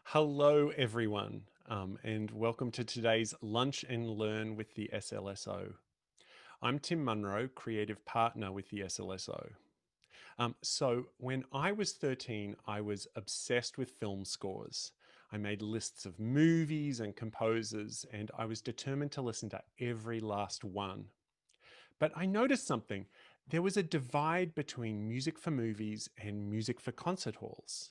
Hello, everyone, and welcome to today's Lunch and Learn with the SLSO. I'm Tim Munro, Creative Partner with the SLSO. So, when I was 13, I was obsessed with film scores. I made lists of movies and composers, and I was determined to listen to every last one. But I noticed something. There was a divide between music for movies and music for concert halls.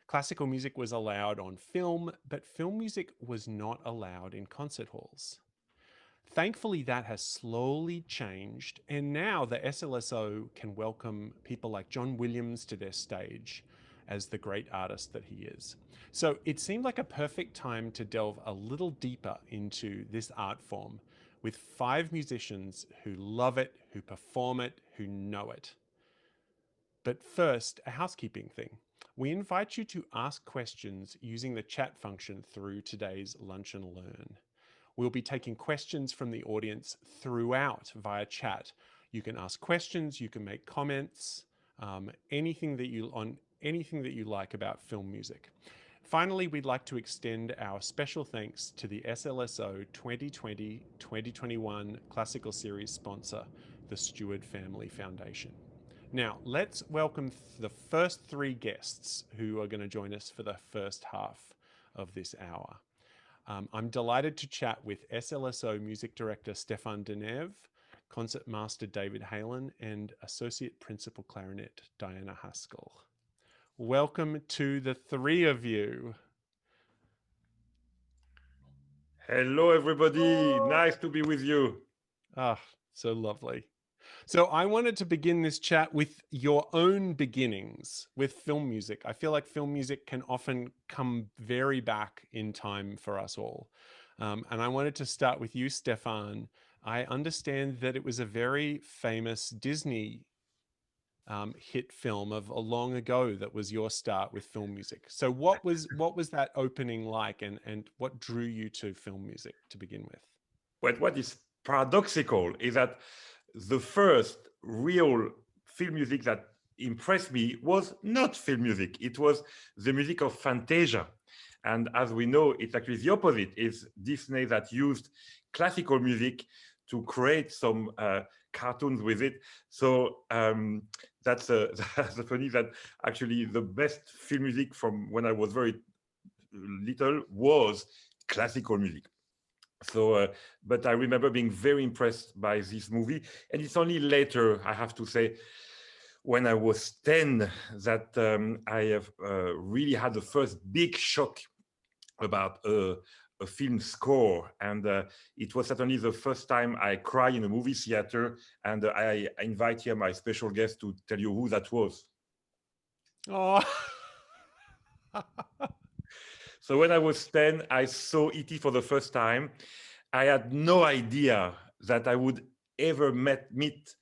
Classical music was allowed on film, but film music was not allowed in concert halls. Thankfully, that has slowly changed, and now the SLSO can welcome people like John Williams to their stage as the great artist that he is. So it seemed like a perfect time to delve a little deeper into this art form with 5 musicians who love it, who perform it, who know it. But first, a housekeeping thing. We invite you to ask questions using the chat function through today's Lunch and Learn. We'll be taking questions from the audience throughout via chat. You can ask questions, you can make comments, anything that you like about film music. Finally, we'd like to extend our special thanks to the SLSO 2020-2021 Classical Series sponsor, the Stewart Family Foundation. Now, let's welcome the first 3 guests who are going to join us for the first half of this hour. I'm delighted to chat with SLSO Music Director Stéphane Denève, Concertmaster David Halen, and Associate Principal Clarinet Diana Haskell. Welcome to the 3 of you. Hello, everybody. Nice to be with you. Ah, so lovely. So I wanted to begin this chat with your own beginnings with film music. I feel like film music can often come very back in time for us all. And I wanted to start with you, Stéphane. I understand that it was a very famous Disney hit film of a long ago that was your start with film music. So what was that opening like, and what drew you to film music to begin with? But what is paradoxical is that the first real film music that impressed me was not film music. It was the music of Fantasia. And as we know, it's actually the opposite. It's Disney that used classical music to create some cartoons with it. So that's, that's funny that actually the best film music from when I was very little was classical music. So, but I remember being very impressed by this movie. And it's only later, I have to say, when I was 10, that I have really had the first big shock about a film score. And it was certainly the first time I cried in a movie theater. And I invite here my special guest to tell you who that was. Oh, So when I was 10, I saw E.T. for the first time. I had no idea that I would ever meet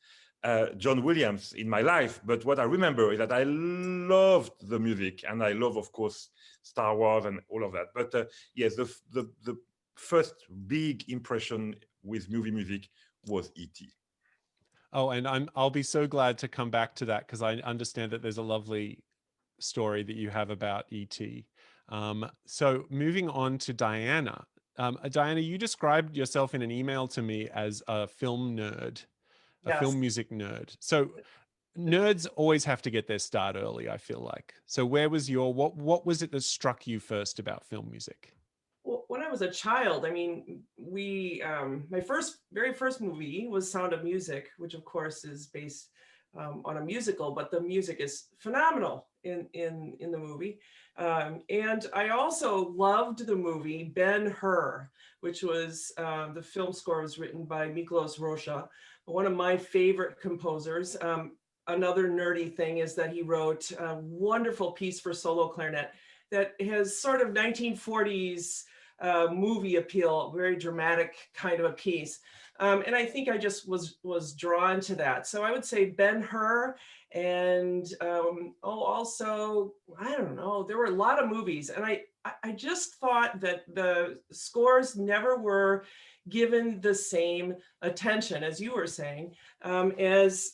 John Williams in my life. But what I remember is that I loved the music, and I love, of course, Star Wars and all of that. But yes, the first big impression with movie music was E.T. oh, and I'll be so glad to come back to that because I understand that there's a lovely story that you have about ET. So moving on to Diana. Diana, you described yourself in an email to me as a film nerd, a Yes. film music nerd. So nerds always have to get their start early, I feel like. So where was what was it that struck you first about film music? Well, when I was a child, I mean, my very first movie was Sound of Music, which of course is based on a musical, but the music is phenomenal in the movie. And I also loved the movie Ben-Hur, which was the film score was written by Miklos Rocha, one of my favorite composers. Another nerdy thing is that he wrote a wonderful piece for solo clarinet that has sort of 1940s movie appeal, very dramatic kind of a piece. And I think I just was drawn to that. So I would say Ben-Hur, and also, I don't know, there were a lot of movies, and I just thought that the scores never were given the same attention, as you were saying, as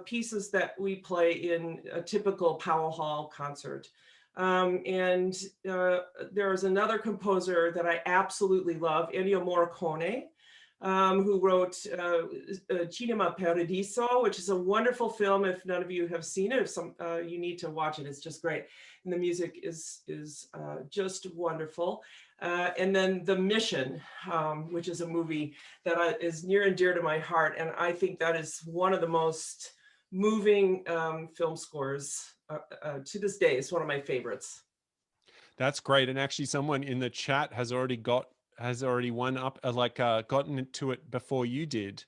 pieces that we play in a typical Powell Hall concert. And there is another composer that I absolutely love, Ennio Morricone, who wrote Cinema Paradiso, which is a wonderful film. If none of you have seen it, you need to watch it. It's just great. And the music is just wonderful. And then The Mission, which is a movie that is near and dear to my heart. And I think that is one of the most moving film scores to this day. It's one of my favorites. That's great. And actually someone in the chat has already gotten into it before you did.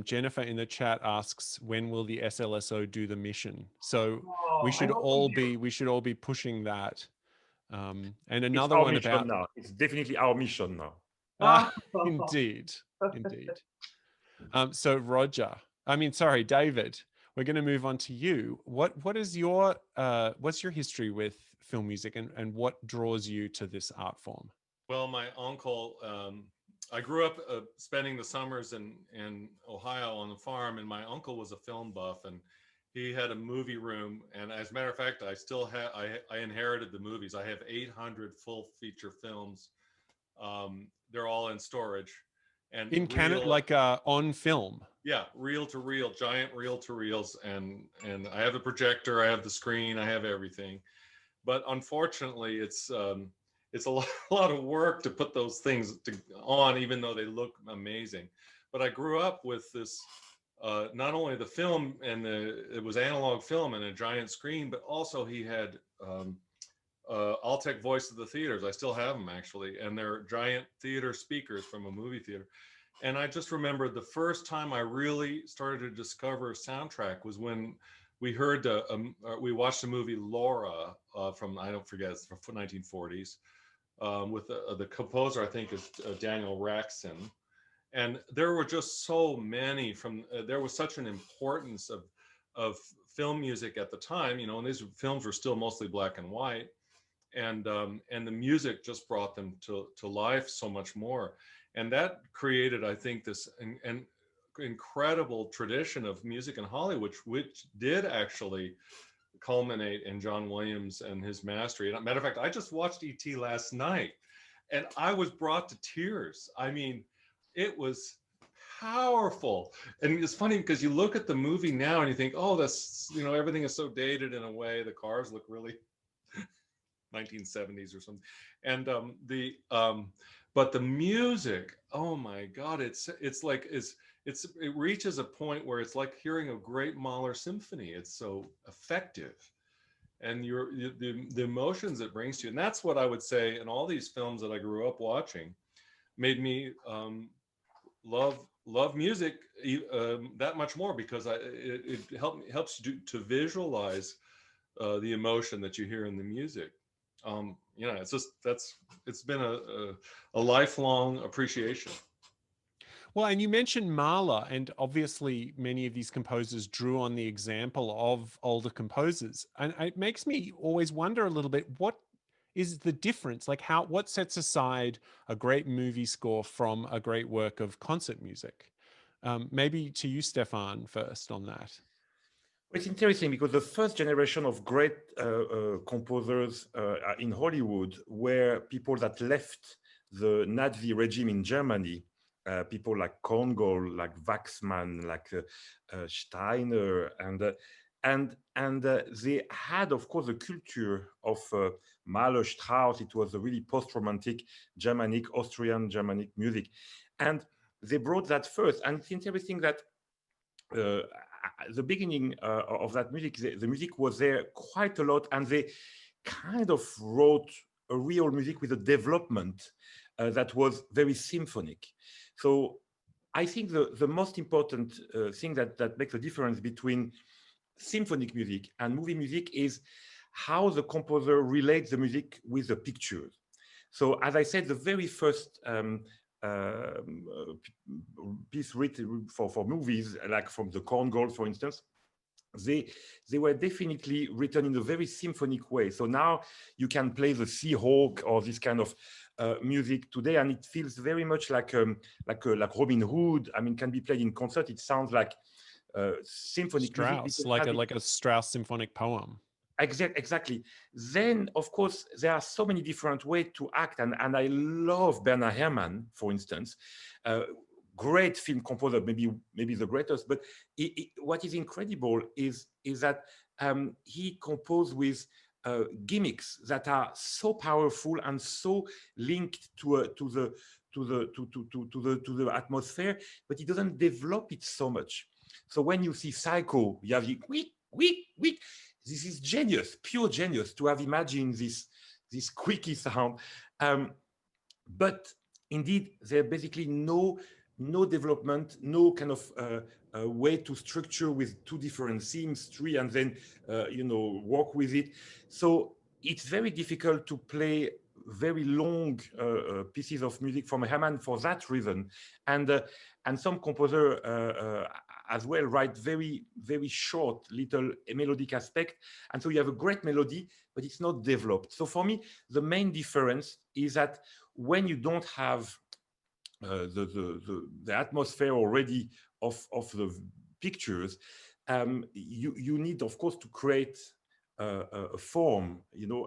Jennifer in the chat asks, when will the SLSO do The Mission? So we should all be pushing that. And another one about now. It's definitely our mission now. Indeed. So David, we're going to move on to you. What is your what's your history with film music, and what draws you to this art form? Well, my uncle, I grew up spending the summers in Ohio on the farm, and my uncle was a film buff, and he had a movie room. And as a matter of fact, I still have, I inherited the movies. I have 800 full feature films. They're all in storage. And in Canada, like on film. Yeah, reel to reel, giant reel to reels, and I have the projector, I have the screen, I have everything. But unfortunately, it's a lot of work to put those things on, even though they look amazing. But I grew up with this, not only the film, and it was analog film and a giant screen, but also he had Altec Voice of the Theaters. I still have them actually, and they're giant theater speakers from a movie theater. And I just remember the first time I really started to discover soundtrack was when we heard we watched the movie Laura from, I don't forget, it's from 1940s, with the composer, I think, is Daniel Raxon. And there were just so many there was such an importance of film music at the time, you know, and these films were still mostly black and white. And the music just brought them to life so much more. And that created, I think, this incredible tradition of music in Hollywood, which did actually culminate in John Williams and his mastery. And as a matter of fact, I just watched E.T. last night, and I was brought to tears. I mean, it was powerful. And it's funny because you look at the movie now and you think, oh, that's, you know, everything is so dated in a way. The cars look really 1970s or something. And but the music, oh my God, it reaches a point where it's like hearing a great Mahler symphony. It's so effective, and the emotions it brings to you. And that's what I would say in all these films that I grew up watching made me love music that much more, because it helps you to visualize the emotion that you hear in the music. You know, it's been a lifelong appreciation. Well, and you mentioned Mahler, and obviously many of these composers drew on the example of older composers. And it makes me always wonder a little bit, what is the difference? Like what sets aside a great movie score from a great work of concert music? Maybe to you, Stéphane, first on that. It's interesting because the first generation of great composers in Hollywood were people that left the Nazi regime in Germany, people like Korngold, like Waxman, like Steiner, and they had, of course, the culture of Mahler, Strauss. It was a really post-romantic Germanic, Austrian Germanic music, and they brought that first. And it's interesting that the beginning of that music, the music was there quite a lot, and they kind of wrote a real music with a development that was very symphonic. So I think the most important thing that makes a difference between symphonic music and movie music is how the composer relates the music with the pictures. So as I said, the very first piece written for movies, like from the Korngold, for instance, they were definitely written in a very symphonic way. So now you can play the Seahawk or this kind of music today, and it feels very much like Robin Hood. I mean, can be played in concert. It sounds like symphonic Strauss, music, like a Strauss symphonic poem. Exactly. Then, of course, there are so many different ways to act, and I love Bernard Herrmann, for instance. Great film composer, maybe the greatest. But what is incredible is that he composed with gimmicks that are so powerful and so linked to the atmosphere, but he doesn't develop it so much. So when you see Psycho, you have the quick. This is genius, pure genius, to have imagined this squeaky sound. But indeed, there basically no development, no kind of way to structure with two different themes, three, and then work with it. So it's very difficult to play very long pieces of music from Herrmann for that reason. And some composer as well write very, very short little melodic aspect. And so you have a great melody, but it's not developed. So for me, the main difference is that when you don't have the atmosphere already of the pictures, you need, of course, to create a form,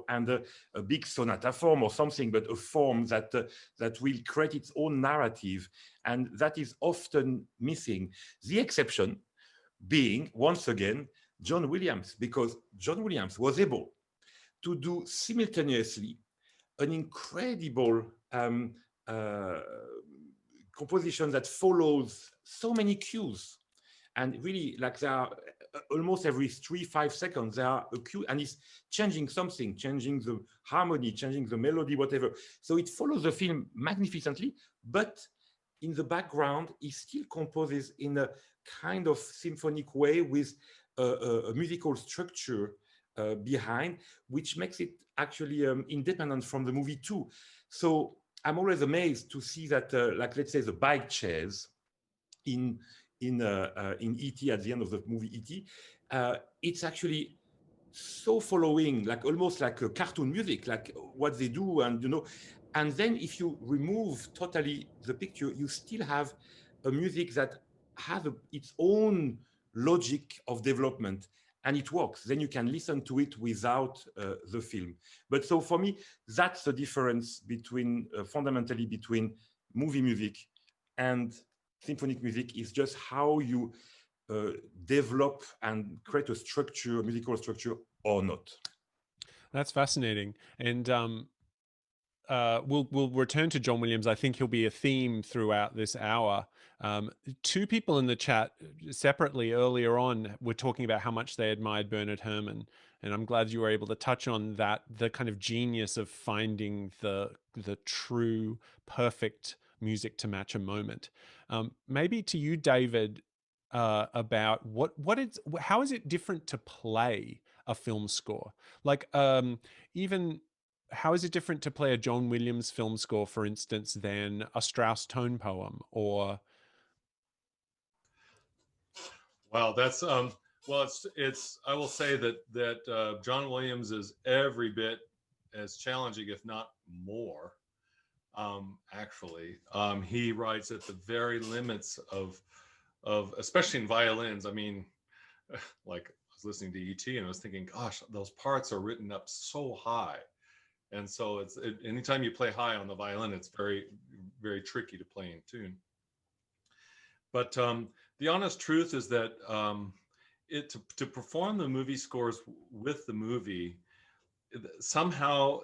and a big sonata form or something, but a form that will create its own narrative, and that is often missing. The exception being, once again, John Williams, because John Williams was able to do simultaneously an incredible composition that follows so many cues, and really, like, there are almost every 3-5 seconds there are a cue, and it's changing something, changing the harmony, changing the melody, whatever. So it follows the film magnificently, but in the background he still composes in a kind of symphonic way with a musical structure behind, which makes it actually independent from the movie too. So I'm always amazed to see that, like, let's say, the bike chairs in E.T. at the end of the movie E.T., it's actually so following, like almost like a cartoon music, like what they do, and then if you remove totally the picture, you still have a music that has its own logic of development, and it works. Then you can listen to it without the film. But so for me, that's the difference between fundamentally between movie music and symphonic music, is just how you develop and create a structure, a musical structure, or not. That's fascinating. And we'll return to John Williams. I think he'll be a theme throughout this hour. Two people in the chat separately earlier on were talking about how much they admired Bernard Herrmann, and I'm glad you were able to touch on that, the kind of genius of finding the true, perfect music to match a moment. Maybe to you, David, about how is it different to play a film score? Like, even how is it different to play a John Williams film score, for instance, than a Strauss tone poem? Or Well, that's well, it's I will say that John Williams is every bit as challenging, if not more. Actually, he writes at the very limits of especially in violins. I mean, like, I was listening to E.T. and I was thinking, gosh, those parts are written up so high. And so anytime you play high on the violin, it's very, very tricky to play in tune. But the honest truth is that to perform the movie scores with the movie, somehow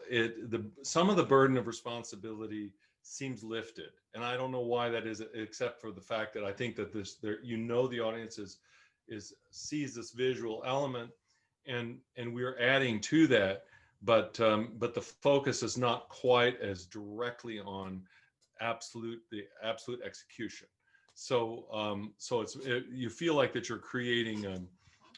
some of the burden of responsibility seems lifted, and I don't know why that is, except for the fact that I think that the audience sees this visual element, and we're adding to that, but the focus is not quite as directly on the absolute execution. So you feel like that you're creating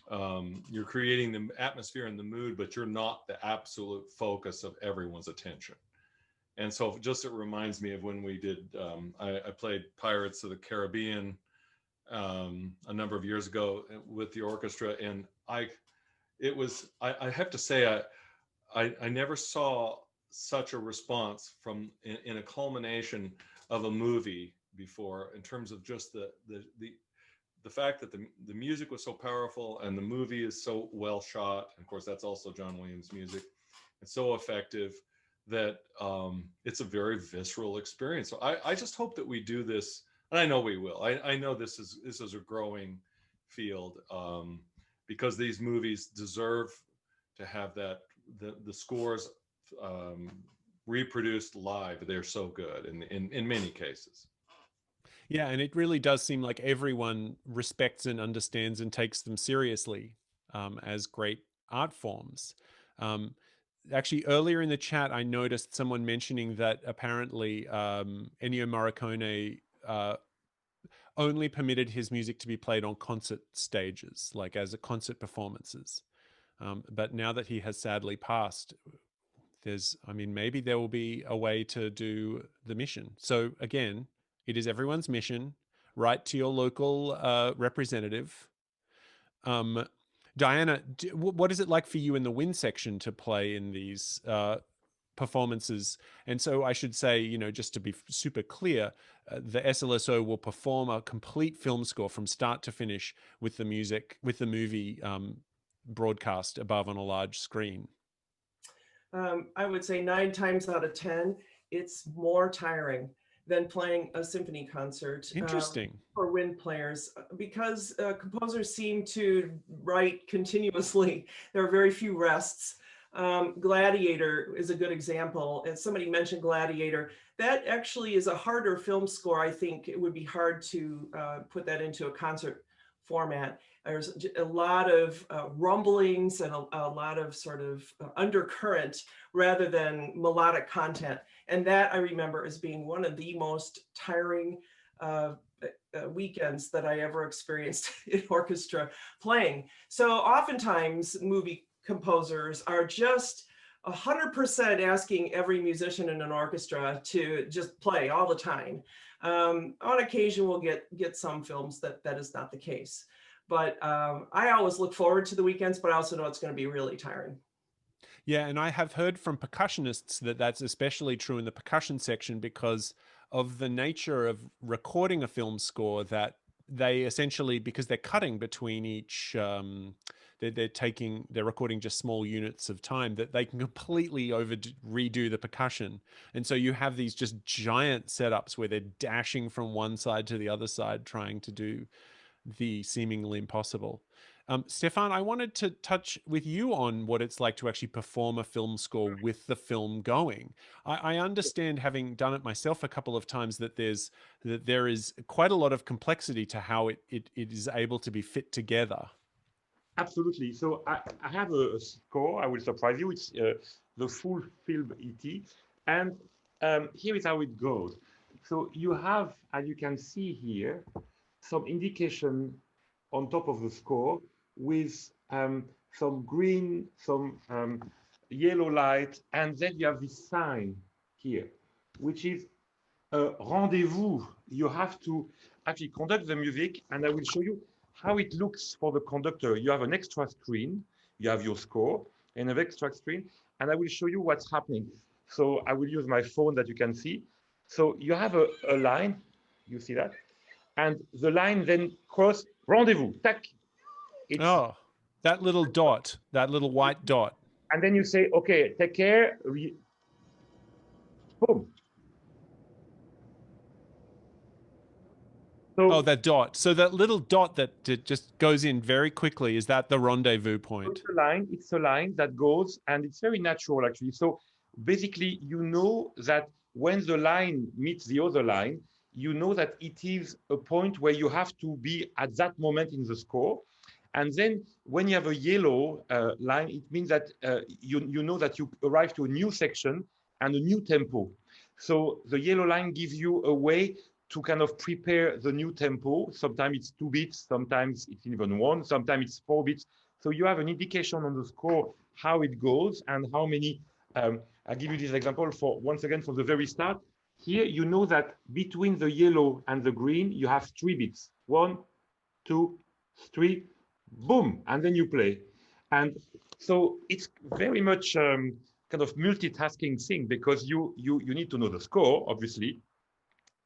the atmosphere and the mood, but you're not the absolute focus of everyone's attention. And so it reminds me of when we did, I played Pirates of the Caribbean a number of years ago with the orchestra, and I have to say, I never saw such a response in a culmination of a movie before, in terms of just the fact that the music was so powerful and the movie is so well shot, and of course that's also John Williams' music, it's so effective that it's a very visceral experience. So I just hope that we do this, and I know we will. I know this is a growing field, because these movies deserve to have that the scores reproduced live. They're so good in many cases. Yeah, and it really does seem like everyone respects and understands and takes them seriously as great art forms. Actually, earlier in the chat, I noticed someone mentioning that apparently Ennio Morricone only permitted his music to be played on concert stages, like as a concert performances. But now that he has sadly passed, maybe there will be a way to do the mission. So again, it is everyone's mission. Write to your local representative. Diana, what is it like for you in the wind section to play in these performances? And so I should say, just to be super clear, the SLSO will perform a complete film score from start to finish with the music, with the movie broadcast above on a large screen. I would say 9 times out of 10, it's more tiring than playing a symphony concert. Interesting. For wind players, because composers seem to write continuously. There are very few rests. Gladiator is a good example. And somebody mentioned Gladiator. That actually is a harder film score. I think it would be hard to put that into a concert format. There's a lot of rumblings and a lot of sort of undercurrent rather than melodic content. And that I remember as being one of the most tiring weekends that I ever experienced in orchestra playing. So oftentimes movie composers are just 100% asking every musician in an orchestra to just play all the time. On occasion, we'll get some films that is not the case. But I always look forward to the weekends, but I also know it's going to be really tiring. Yeah, and I have heard from percussionists that that's especially true in the percussion section because of the nature of recording a film score, that they essentially, because they're cutting between each, they're recording just small units of time, that they can completely redo the percussion. And so you have these just giant setups where they're dashing from one side to the other side, trying to do the seemingly impossible. Stéphane, I wanted to touch with you on what it's like to actually perform a film score with the film going. I understand, having done it myself a couple of times, that there is quite a lot of complexity to how it is able to be fit together. Absolutely. So I have a score. I will surprise you. It's the full film ET. And here is how it goes. So you have, as you can see here, some indication on top of the score with some green, some yellow light, and then you have this sign here, which is a rendezvous. You have to actually conduct the music, and I will show you how it looks for the conductor. You have an extra screen, you have your score, and an extra screen, and I will show you what's happening. So I will use my phone that you can see. So you have a line, you see that? And the line then cross rendezvous, tac. Oh, that little dot, that little white dot. And then you say, okay, take care, boom. So, that dot. So that little dot that just goes in very quickly, is that the rendezvous point? It's a line that goes, and it's very natural actually. So basically, you know that when the line meets the other line, you know that it is a point where you have to be at that moment in the score. And then when you have a yellow line, it means that you know that you arrive to a new section and a new tempo. So the yellow line gives you a way to kind of prepare the new tempo. Sometimes it's 2 beats, sometimes it's even 1, sometimes it's 4 beats. So you have an indication on the score how it goes and how many. I'll give you this example for, once again, for the very start. Here, you know that between the yellow and the green, you have 3 beats. 1, 2, 3, boom, and then you play. And so it's very much kind of multitasking thing, because you need to know the score, obviously.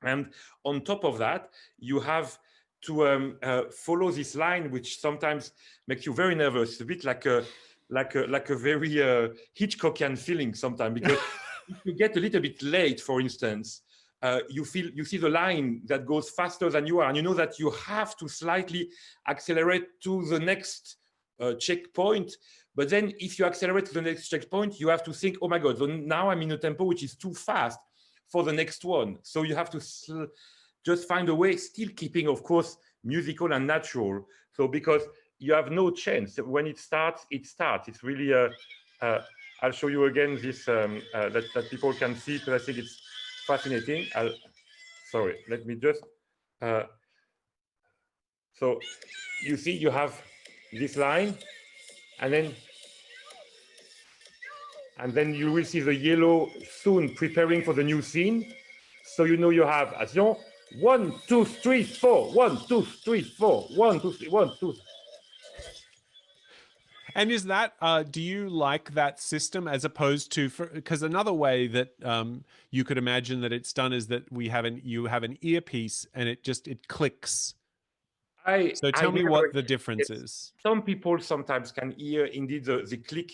And on top of that, you have follow this line, which sometimes makes you very nervous. A bit like a very Hitchcockian feeling sometimes, because if you get a little bit late, for instance, you see the line that goes faster than you are, and you know that you have to slightly accelerate to the next checkpoint. But then if you accelerate to the next checkpoint, you have to think, oh my God, so now I'm in a tempo which is too fast for the next one. So you have to just find a way, still keeping, of course, musical and natural. So because you have no chance. When it starts, it starts. It's really, I'll show you again this, that people can see, because I think it's fascinating. Sorry, let me just, so you see you have this line, and then you will see the yellow soon preparing for the new scene. So you know you have, attention, 1, 2, 3, 4, 1, 2, 3, 4, 1, 2, 3, 1, 2. And is that, do you like that system as opposed to, because another way that you could imagine that it's done is that you have an earpiece and it clicks. So tell me what the difference is. Some people sometimes can hear indeed the click,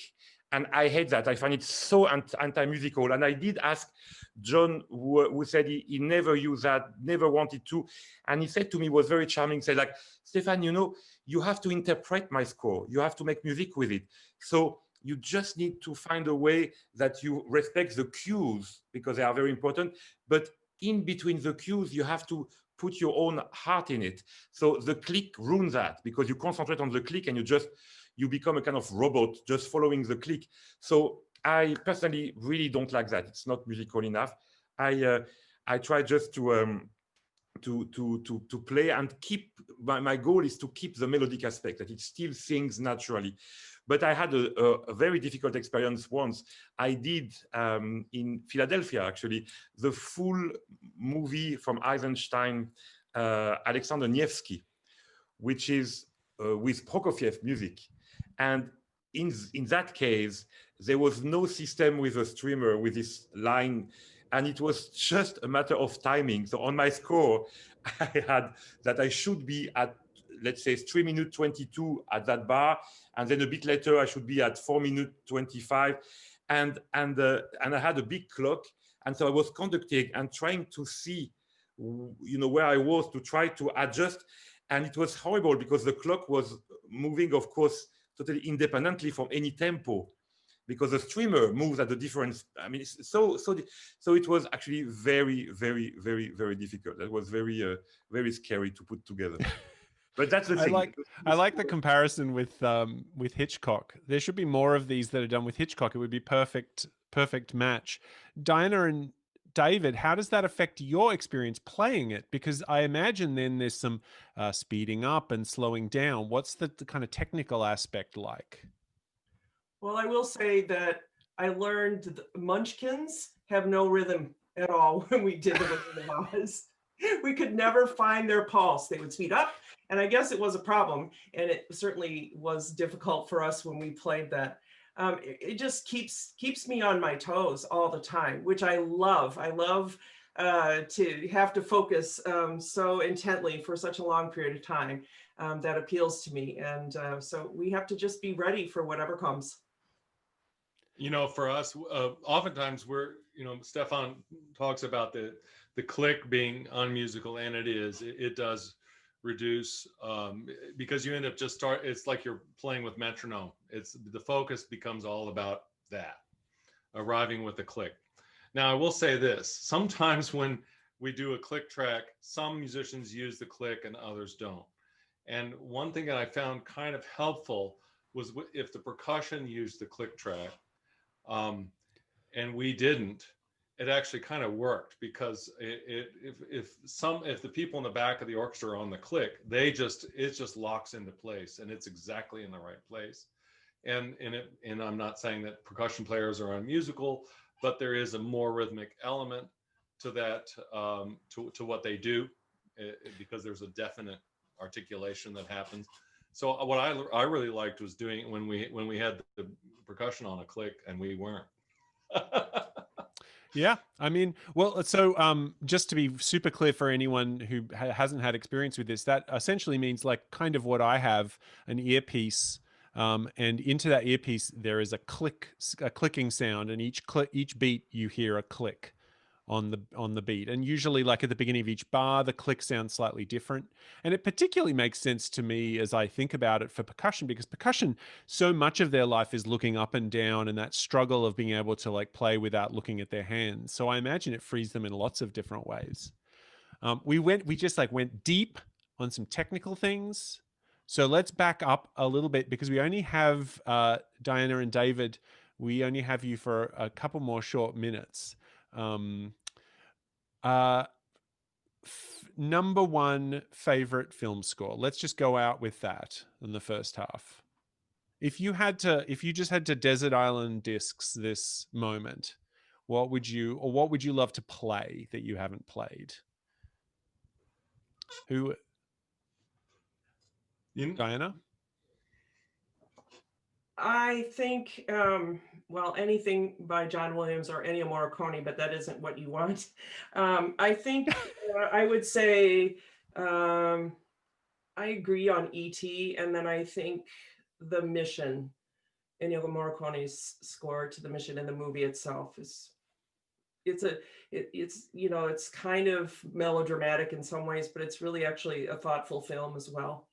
and I hate that. I find it so anti-musical. And I did ask John, who said he never used that, never wanted to. And he said to me, was very charming, said like, Stéphane, you know, you have to interpret my score. You have to make music with it. So you just need to find a way that you respect the cues, because they are very important. But in between the cues, you have to put your own heart in it. So the click ruins that, because you concentrate on the click and you become a kind of robot just following the click. So I personally really don't like that. It's not musical enough. I try just to play and keep, my goal is to keep the melodic aspect, that it still sings naturally. But I had a very difficult experience once. I did in Philadelphia, actually, the full movie from Eisenstein, Alexander Nevsky, which is with Prokofiev music. And in that case, there was no system with a streamer with this line, and it was just a matter of timing. So on my score, I had that I should be at, let's say, 3 minutes 22 at that bar, and then a bit later I should be at 4 minutes 25, and I had a big clock, and so I was conducting and trying to see, you know, where I was to try to adjust, and it was horrible because the clock was moving, of course, totally independently from any tempo, because the streamer moves at a different. I mean, so it was actually very, very, very, very difficult. That was very, very scary to put together. But that's the thing. I like the comparison with Hitchcock. There should be more of these that are done with Hitchcock. It would be perfect match. Diana and David, how does that affect your experience playing it? Because I imagine then there's some speeding up and slowing down. What's the kind of technical aspect like? Well, I will say that I learned the Munchkins have no rhythm at all when we did the Wizard of Oz. We could never find their pulse. They would speed up, and I guess it was a problem, and it certainly was difficult for us when we played that. It just keeps me on my toes all the time, which I love. I love to have to focus so intently for such a long period of time. That appeals to me, and so we have to just be ready for whatever comes. You know, for us, oftentimes we're, you know, Stéphane talks about the click being unmusical, and it does reduce because you end up it's like you're playing with metronome. It's the focus becomes all about that, arriving with the click. Now, I will say this, sometimes when we do a click track, some musicians use the click and others don't. And one thing that I found kind of helpful was if the percussion used the click track, and we didn't, it actually kind of worked, because if the people in the back of the orchestra are on the click, it just locks into place, and it's exactly in the right place. And I'm not saying that percussion players are unmusical, but there is a more rhythmic element to that, to what they do, because there's a definite articulation that happens. So what I really liked was doing when we had the percussion on a click and we weren't. Yeah, I mean, well, so just to be super clear for anyone who hasn't had experience with this, that essentially means like kind of what I have, an earpiece, and into that earpiece there is a clicking sound, and each beat you hear a click on the beat, and usually like at the beginning of each bar the click sounds slightly different. And it particularly makes sense to me as I think about it for percussion, because percussion, so much of their life is looking up and down and that struggle of being able to like play without looking at their hands. So I imagine it frees them in lots of different ways. We just like went deep on some technical things, so let's back up a little bit, because we only have Diana and David, we only have you for a couple more short minutes. um, uh, Number one favorite film score. Let's just go out with that in the first half. If you just had to Desert Island Discs this moment, what would you love to play that you haven't played? Who, You, Diana? I think, well, anything by John Williams or Ennio Morricone, but that isn't what you want. I think I would say I agree on E.T., and then I think The Mission, Ennio Morricone's score to The Mission in the movie itself is it's it's kind of melodramatic in some ways, but it's really actually a thoughtful film as well.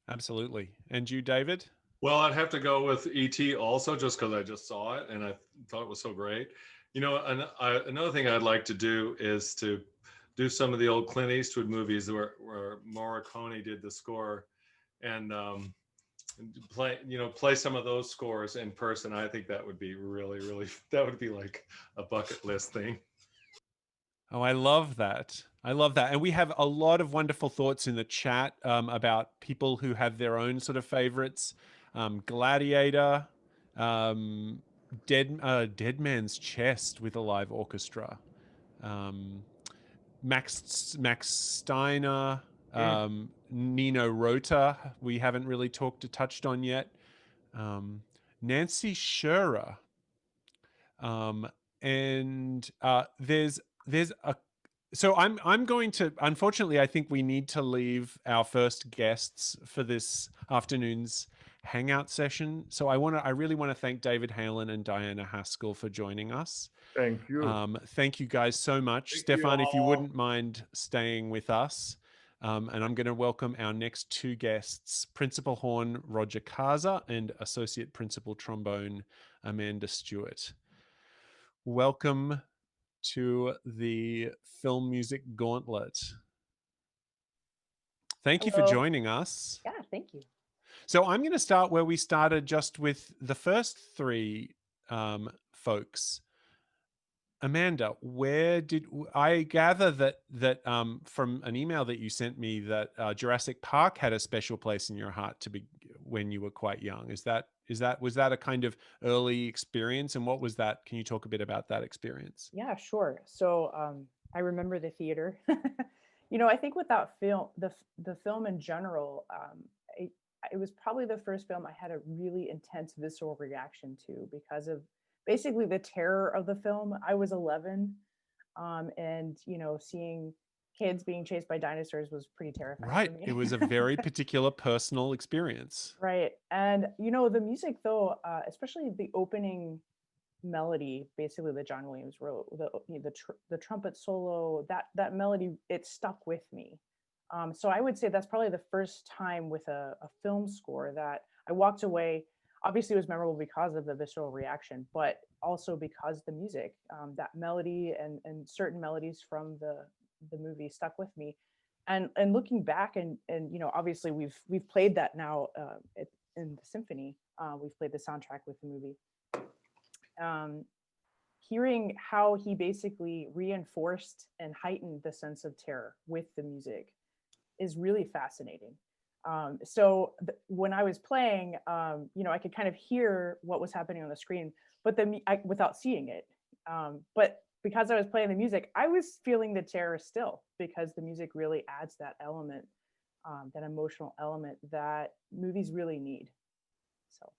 Absolutely. And you, David? well, I'd have to go with ET also, just because I just saw it and I thought it was so great. Another thing I'd like to do is to do some of the old Clint Eastwood movies where Morricone did the score, and play some of those scores in person. I think that would be really, really, that would be like a bucket list thing. Oh, I love that. I love that. And we have a lot of wonderful thoughts in the chat about people who have their own sort of favorites. Gladiator, um, Dead Man's Chest with a live orchestra, um, Max Steiner, Mm. Nino Rota, we haven't really touched on yet. Nancy Shearer, um, and there's a so I'm going to, unfortunately I think we need to leave our first guests for this afternoon's hangout session. So I really want to thank David Halen and Diana Haskell for joining us. Thank you. Thank you guys so much. Thank you Stéphane, if you all. wouldn't mind staying with us. And I'm going to welcome our next two guests, Principal Horn Roger Kaza and Associate Principal Trombone Amanda Stewart. Welcome to the Film Music Gauntlet. Thank you for Hello. joining us. Yeah, thank you. So I'm going to start where we started, just with the first three folks. Amanda, where did I gather that from an email that you sent me that Jurassic Park had a special place in your heart to be when you were quite young? Was that a kind of early experience, and what was that? Can you talk a bit about that experience? Yeah, sure. So I remember the theater. I think with that film, the film in general, it was probably the first film I had a really intense visceral reaction to because of basically the terror of the film. I was 11, and seeing kids being chased by dinosaurs was pretty terrifying Right. for me. It was a very particular personal experience. Right. And the music though, especially the opening melody, basically that John Williams wrote, the trumpet solo, that melody, it stuck with me. So I would say that's probably the first time with a film score that I walked away. Obviously, it was memorable because of the visceral reaction, but also because the music, that melody and certain melodies from the movie stuck with me. And looking back, and obviously we've played that now in the symphony. We've played the soundtrack with the movie. Hearing how he basically reinforced and heightened the sense of terror with the music is really fascinating. So when I was playing, I could kind of hear what was happening on the screen, but without seeing it. But because I was playing the music, I was feeling the terror still, because the music really adds that element, that emotional element that movies really need. So.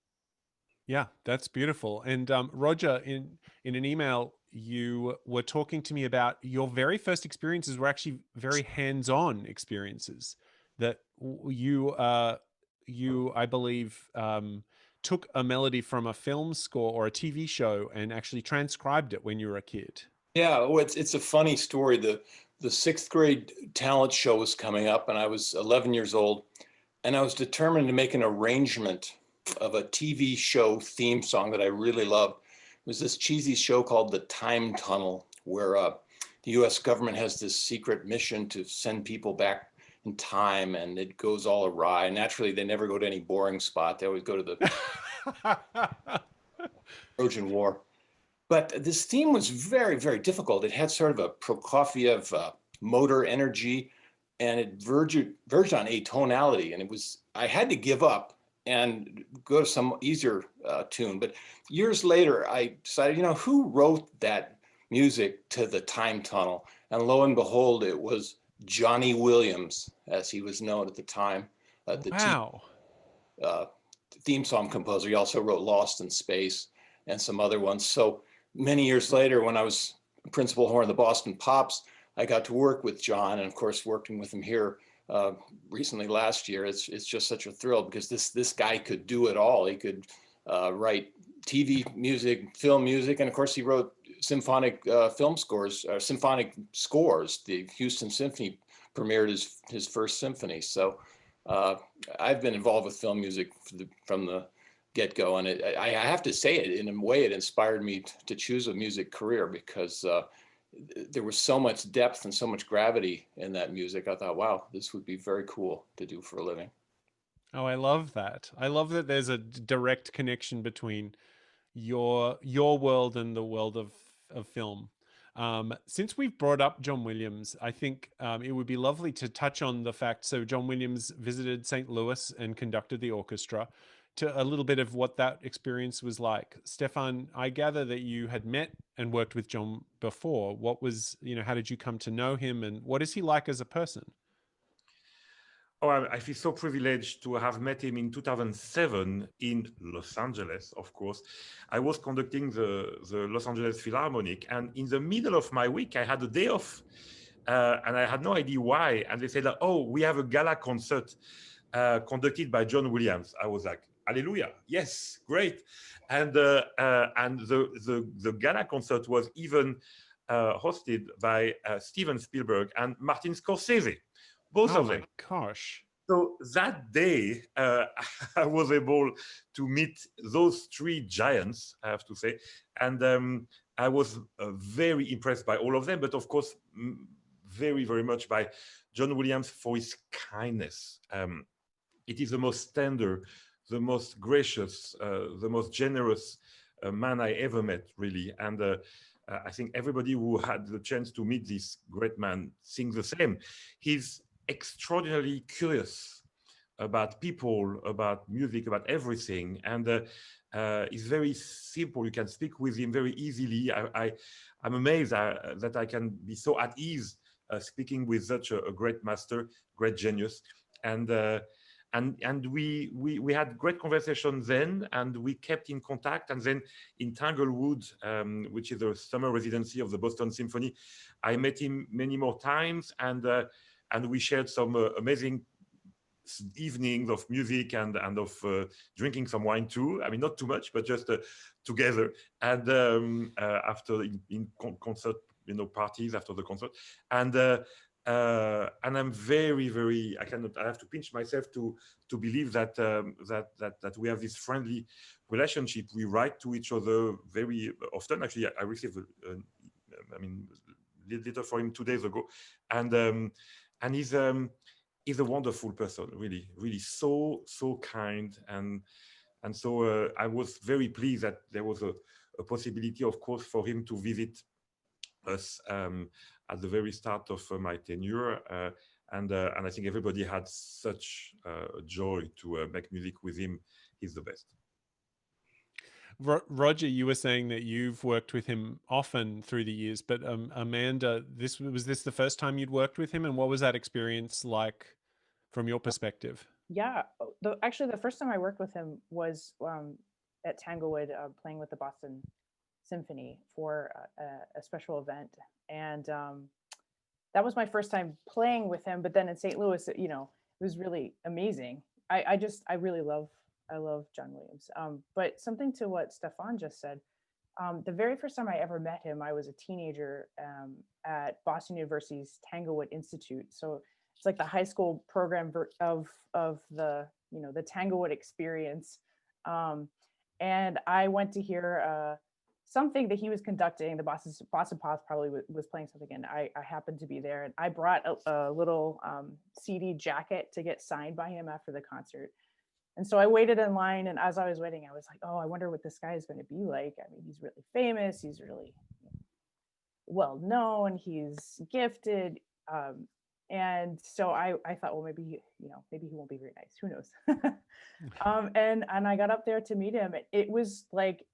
Yeah, that's beautiful. And Roger, in an email, you were talking to me about your very first experiences were actually very hands-on experiences that you I believe took a melody from a film score or a TV show and actually transcribed it when you were a kid. Yeah, well, it's a funny story. The sixth grade talent show was coming up, and I was 11 years old, and I was determined to make an arrangement of a TV show theme song that I really loved. It was this cheesy show called The Time Tunnel, where the US government has this secret mission to send people back in time, and it goes all awry. Naturally, they never go to any boring spot. They always go to the Trojan War. But this theme was very, very difficult. It had sort of a Prokofiev motor energy, and it verged on atonality. And I had to give up and go to some easier tune. But years later, I decided, who wrote that music to The Time Tunnel? And lo and behold, it was Johnny Williams, as he was known at the time. Wow. Theme song composer. He also wrote Lost in Space and some other ones. So many years later, when I was principal horn of the Boston Pops, I got to work with John, and of course, working with him here recently last year. It's just such a thrill because this guy could do it all. He could write TV music, film music, and of course, he wrote symphonic film scores, symphonic scores. The Houston Symphony premiered his first symphony. So I've been involved with film music from the get-go, and I have to say it, in a way, it inspired me to choose a music career because there was so much depth and so much gravity in that music. I thought, wow, this would be very cool to do for a living. Oh, I love that. I love that there's a direct connection between your world and the world of film. Since we've brought up John Williams, I think it would be lovely to touch on the fact. So John Williams visited St. Louis and conducted the orchestra. To a little bit of what that experience was like. Stéphane, I gather that you had met and worked with John before. What was, how did you come to know him, and what is he like as a person? Oh, I feel so privileged to have met him in 2007 in Los Angeles, of course. I was conducting the Los Angeles Philharmonic, and in the middle of my week, I had a day off, and I had no idea why. And they said, oh, we have a gala concert conducted by John Williams. I was like, hallelujah, yes, great. And the gala concert was even hosted by Steven Spielberg and Martin Scorsese, both of them. Oh my gosh. So that day, I was able to meet those three giants, I have to say. And I was very impressed by all of them, but of course, very, very much by John Williams for his kindness. It is the most tender, the most gracious, the most generous man I ever met, really. And I think everybody who had the chance to meet this great man thinks the same. He's extraordinarily curious about people, about music, about everything. And it's very simple. You can speak with him very easily. I'm amazed that I can be so at ease speaking with such a great master, great genius. And we had great conversations then, and we kept in contact. And then in Tanglewood, which is the summer residency of the Boston Symphony, I met him many more times, and we shared some amazing evenings of music and of drinking some wine too. I mean, not too much, but just together. And after in concert, parties after the concert, and I'm very, very. I have to pinch myself to believe that that we have this friendly relationship. We write to each other very often. Actually, I received a letter for him 2 days ago, and he's a wonderful person. Really, really so kind, and so I was very pleased that there was a possibility, of course, for him to visit us at the very start of my tenure, and I think everybody had such joy to make music with him. He's the best. Roger, you were saying that you've worked with him often through the years, but Amanda, was this the first time you'd worked with him, and what was that experience like from your perspective? Yeah, actually, the first time I worked with him was at Tanglewood playing with the Boston Symphony for a special event, and that was my first time playing with him. But then in St. Louis, you know, it was really amazing. I really love John Williams. But something to what Stéphane just said, the very first time I ever met him, I was a teenager at Boston University's Tanglewood Institute. So it's like the high school program of the, you know, the Tanglewood experience. And I went to hear something that he was conducting. The Boston Pops probably was playing something, and I happened to be there. And I brought a little CD jacket to get signed by him after the concert. And so I waited in line, and as I was waiting, I was like, oh, I wonder what this guy is going to be like. I mean, he's really famous. He's really well known. He's gifted. And so I thought, well, maybe, you know, maybe he won't be very nice. Who knows? And I got up there to meet him. It was like,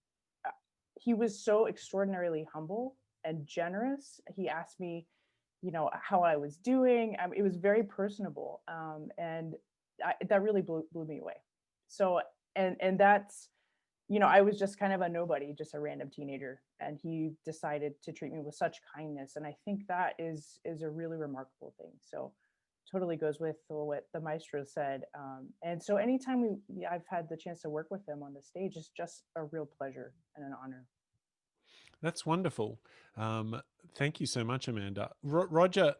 he was so extraordinarily humble and generous. He asked me, you know, how I was doing. It was very personable. And that really blew me away. So, and that's, you know, I was just kind of a nobody, just a random teenager, and he decided to treat me with such kindness. And I think that is a really remarkable thing. So totally goes with what the maestro said. And so anytime I've had the chance to work with him on the stage, it's just a real pleasure and an honor. That's wonderful. Thank you so much, Amanda. Roger,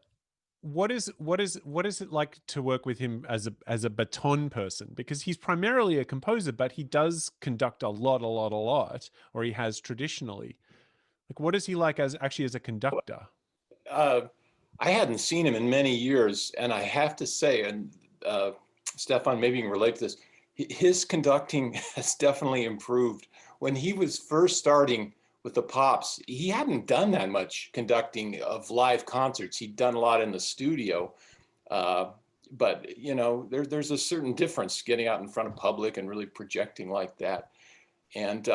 what is it like to work with him as a baton person? Because he's primarily a composer, but he does conduct a lot, or he has traditionally. Like, what is he like as a conductor? I hadn't seen him in many years, and I have to say, and Stéphane, maybe you can relate to this, his conducting has definitely improved. When he was first starting with the Pops, he hadn't done that much conducting of live concerts. He'd done a lot in the studio, but you know, there's a certain difference getting out in front of public and really projecting like that. And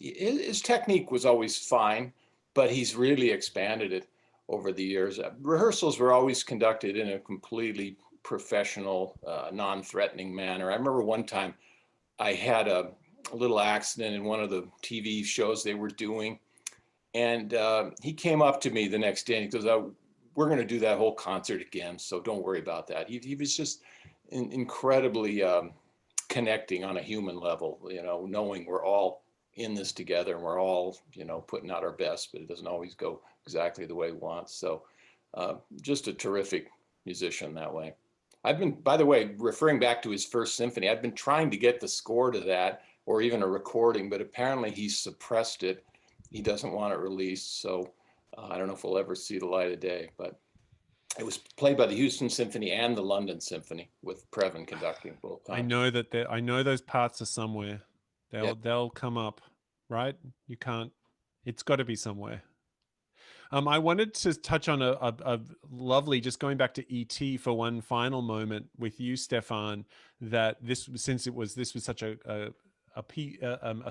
his technique was always fine, but he's really expanded it over the years. Rehearsals were always conducted in a completely professional, non-threatening manner. I remember one time I had a little accident in one of the TV shows they were doing, and he came up to me the next day and he goes, oh, we're going to do that whole concert again, so don't worry about that. He was just incredibly connecting on a human level, you know, knowing we're all in this together and we're all, you know, putting out our best, but it doesn't always go exactly the way we want. So just a terrific musician that way. I've been, by the way, referring back to his first symphony, I've been trying to get the score to that or even a recording, but apparently he's suppressed it. He doesn't want it released. So I don't know if we'll ever see the light of day, but it was played by the Houston Symphony and the London Symphony with Previn conducting both times. I know those parts are somewhere. They'll come up, right? You can't, it's got to be somewhere. I wanted to touch on a lovely, just going back to E.T. for one final moment with you, Stéphane, that this was such a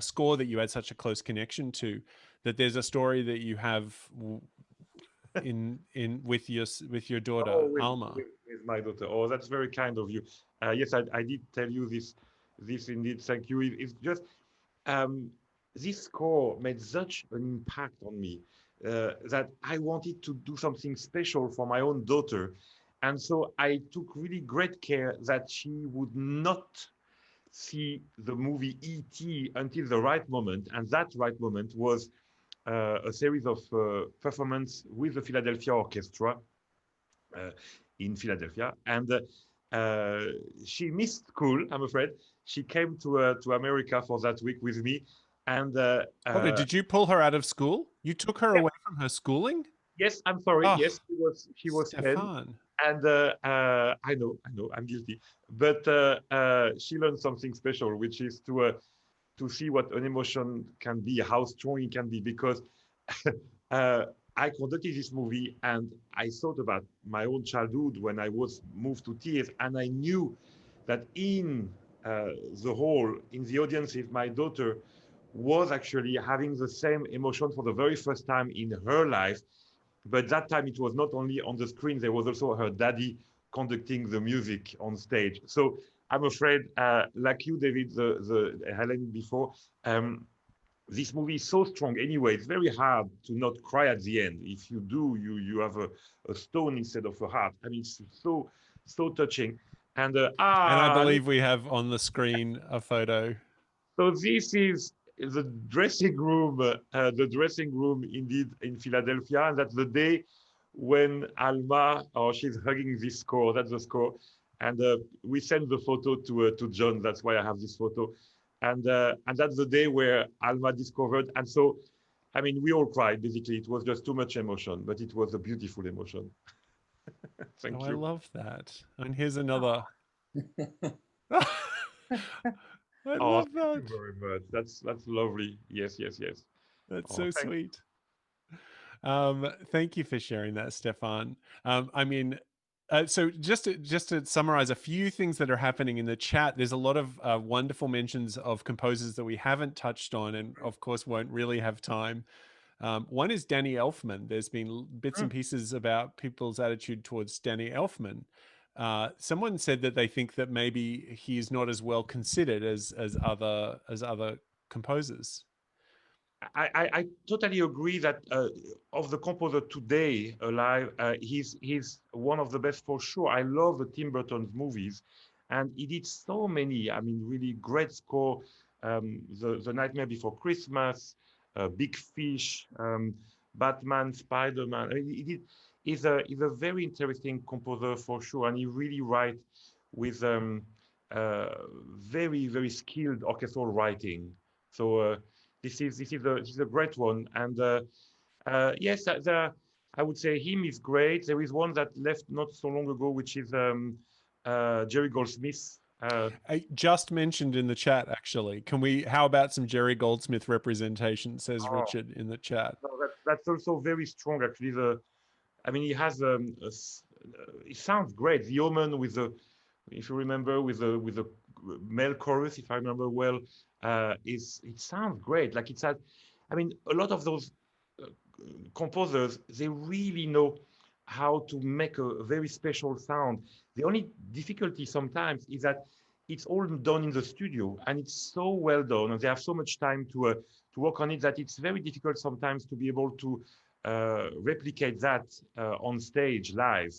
score that you had such a close connection to, that there's a story that you have with your daughter, Alma. With my daughter. Oh, that's very kind of you. Yes, I did tell you this indeed. Thank you. It's just this score made such an impact on me that I wanted to do something special for my own daughter. And so I took really great care that she would not see the movie E.T. until the right moment. And that right moment was a series of performance with the Philadelphia Orchestra in Philadelphia. And she missed school, I'm afraid. She came to America for that week with me. And did you pull her out of school? You took her away from her schooling? Yes, I'm sorry. Oh, yes, she was 10. And I know, I'm guilty. But she learned something special, which is to see what an emotion can be, how strong it can be. Because I conducted this movie and I thought about my own childhood when I was moved to tears, and I knew that in the hall, in the audience, if my daughter was actually having the same emotion for the very first time in her life. But that time it was not only on the screen, there was also her daddy conducting the music on stage. So I'm afraid, like you, David, the Helen before, this movie is so strong anyway. It's very hard to not cry at the end. If you do, you have a stone instead of a heart. I mean, it's so touching. And And I believe we have on the screen a photo. so this is the dressing room, indeed in Philadelphia, and that's the day when Alma, or she's hugging this score. That's the score, and we sent the photo to John. That's why I have this photo, and that's the day where Alma discovered. And so, I mean, we all cried. Basically, it was just too much emotion, but it was a beautiful emotion. Thank you. I love that. And here's another. I Oh, love thank you that. very much. That's lovely. Yes. That's Oh, so sweet. Thank you for sharing that, Stéphane. I mean, so just to summarize a few things that are happening in the chat, there's a lot of wonderful mentions of composers that we haven't touched on, and of course won't really have time. One is Danny Elfman. There's been bits and pieces about people's attitude towards Danny Elfman. Someone said that they think that maybe he is not as well considered as other composers. I totally agree that of the composer today alive, he's one of the best for sure. I love the Tim Burton's movies, and he did so many. I mean, really great score. The Nightmare Before Christmas, Big Fish, Batman, Spider-Man. I mean, he's a very interesting composer for sure, and he really writes with very skilled orchestral writing. So. This is a great one, and yes, I would say him is great. There is one that left not so long ago, which is Jerry Goldsmith. I just mentioned in the chat, actually. How about some Jerry Goldsmith representation, says Oh, Richard in the chat. no, that's also very strong, actually. I mean, he has it sounds great. The Omen with if you remember, with the male chorus, if I remember well, it sounds great. Like I mean, a lot of those uh, composers, they really know how to make a very special sound. The only difficulty sometimes is that it's all done in the studio, and it's so well done, and they have so much time to work on it, that it's very difficult sometimes to be able to replicate that on stage live,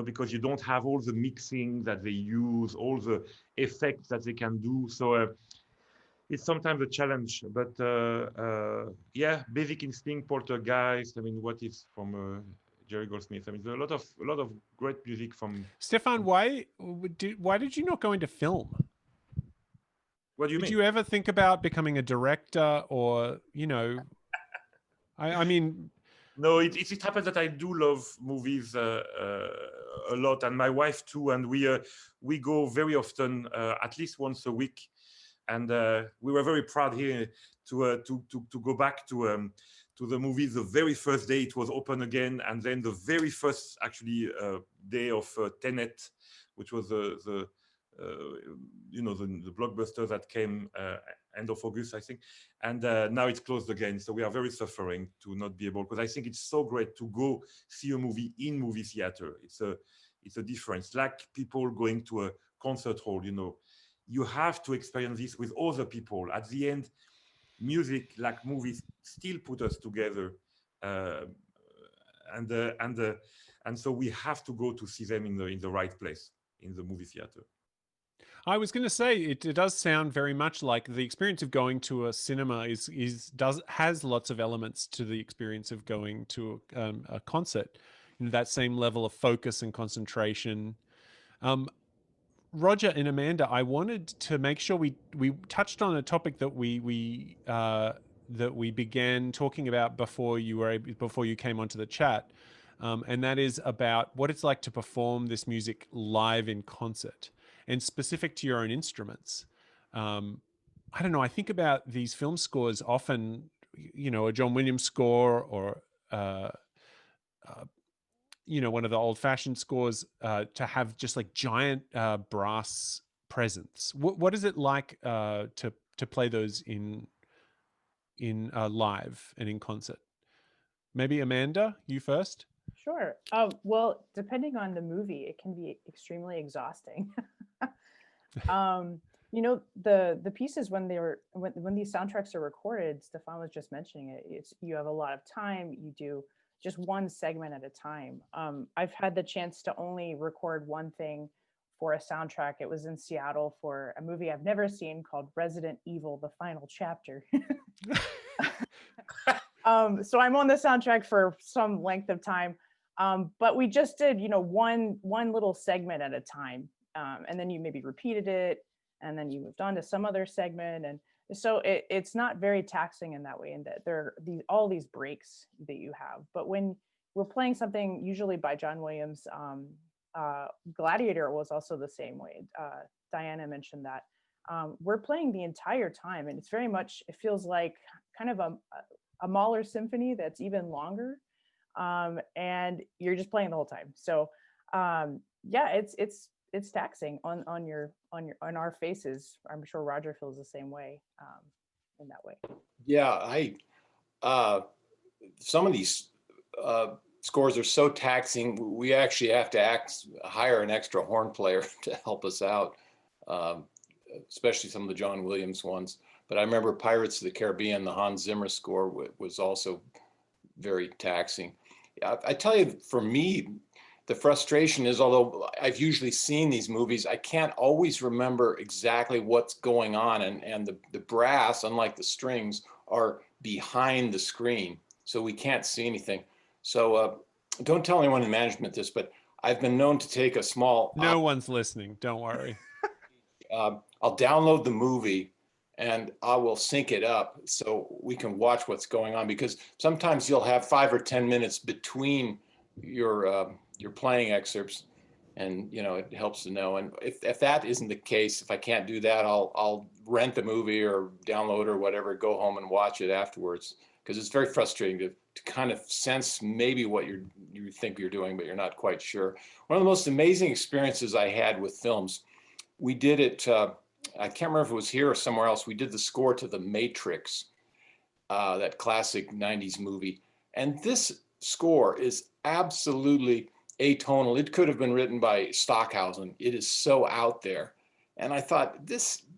because you don't have all the mixing that they use, all the effects that they can do. So it's sometimes a challenge. But yeah, Basic Instinct, Poltergeist. I mean, what is from Jerry Goldsmith? I mean, there's a lot of great music from. Stéphane, why did you not go into film? What do you Did mean? you ever think about becoming a director, or I mean, No, it happens that I do love movies a lot, and my wife too, and we go very often, at least once a week, and we were very proud here to go back to the movies the very first day it was open again, and then the very first actually day of Tenet, which was the the blockbuster that came end of August, I think, and now it's closed again. So we are very suffering to not be able, because I think it's so great to go see a movie in movie theater. It's a difference. Like people going to a concert hall, you have to experience this with other people. At the end, music, like movies, still put us together, and so we have to go to see them in the right place, in the movie theater. I was going to say it does sound very much like the experience of going to a cinema has lots of elements to the experience of going to a concert. That same level of focus and concentration. Roger and Amanda, I wanted to make sure we touched on a topic that we began talking about before you came onto the chat, and that is about what it's like to perform this music live in concert, and specific to your own instruments. I don't know. I think about these film scores often, a John Williams score, or one of the old-fashioned scores, to have just like giant brass presence. What is it like to play those in live and in concert? Maybe Amanda, you first. Sure. Well, depending on the movie, it can be extremely exhausting. You know, the pieces when when these soundtracks are recorded, Stéphane was just mentioning it. It's you have a lot of time. You do just one segment at a time. I've had the chance to only record one thing for a soundtrack. It was in Seattle for a movie I've never seen called Resident Evil: The Final Chapter. So I'm on the soundtrack for some length of time, but we just did, you know, one little segment at a time, and then you maybe repeated it, and then you moved on to some other segment, and so it's not very taxing in that way. And that there are all these breaks that you have. But when we're playing something, usually by John Williams, Gladiator was also the same way. Diana mentioned that. We're playing the entire time, and it's very much, it feels like kind of a Mahler symphony that's even longer, and you're just playing the whole time. So yeah, it's taxing on our faces. I'm sure Roger feels the same way in that way. Yeah, some of these scores are so taxing. We actually have to hire an extra horn player to help us out, especially some of the John Williams ones. But I remember Pirates of the Caribbean, the Hans Zimmer score was also very taxing. I tell you, for me, the frustration is, although I've usually seen these movies, I can't always remember exactly what's going on. And the brass, unlike the strings, are behind the screen, so we can't see anything. So don't tell anyone in management this, but I've been known to take a small... No one's listening, don't worry. I'll download the movie and I will sync it up so we can watch what's going on, because sometimes you'll have 5 or 10 minutes between your playing excerpts, and you know, it helps to know. And if that isn't the case, if I can't do that, I'll rent the movie or download or whatever, go home and watch it afterwards, because it's very frustrating to kind of sense maybe what you think you're doing, but you're not quite sure. One of the most amazing experiences I had with films, we did it, I can't remember if it was here or somewhere else. We did the score to The Matrix, that classic 90s movie. And this score is absolutely atonal. It could have been written by Stockhausen. It is so out there. And I thought,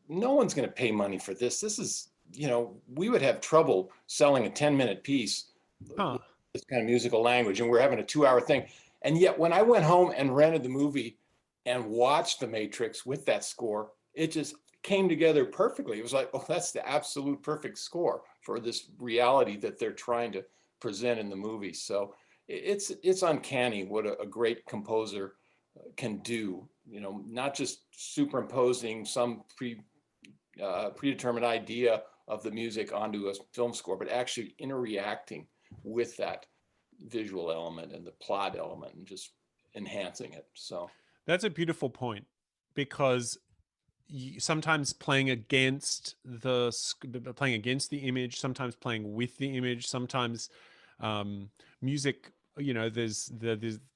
no one's going to pay money for this. This is, you know, we would have trouble selling a 10-minute piece, with this kind of musical language, and we're having a 2-hour thing. And yet when I went home and rented the movie and watched The Matrix with that score, it just came together perfectly. It was like, oh, that's the absolute perfect score for this reality that they're trying to present in the movie. So it's uncanny what a great composer can do, you know, not just superimposing some predetermined idea of the music onto a film score, but actually interacting with that visual element and the plot element and just enhancing it. So that's a beautiful point, because sometimes playing against the image, sometimes playing with the image, sometimes music, you know, there's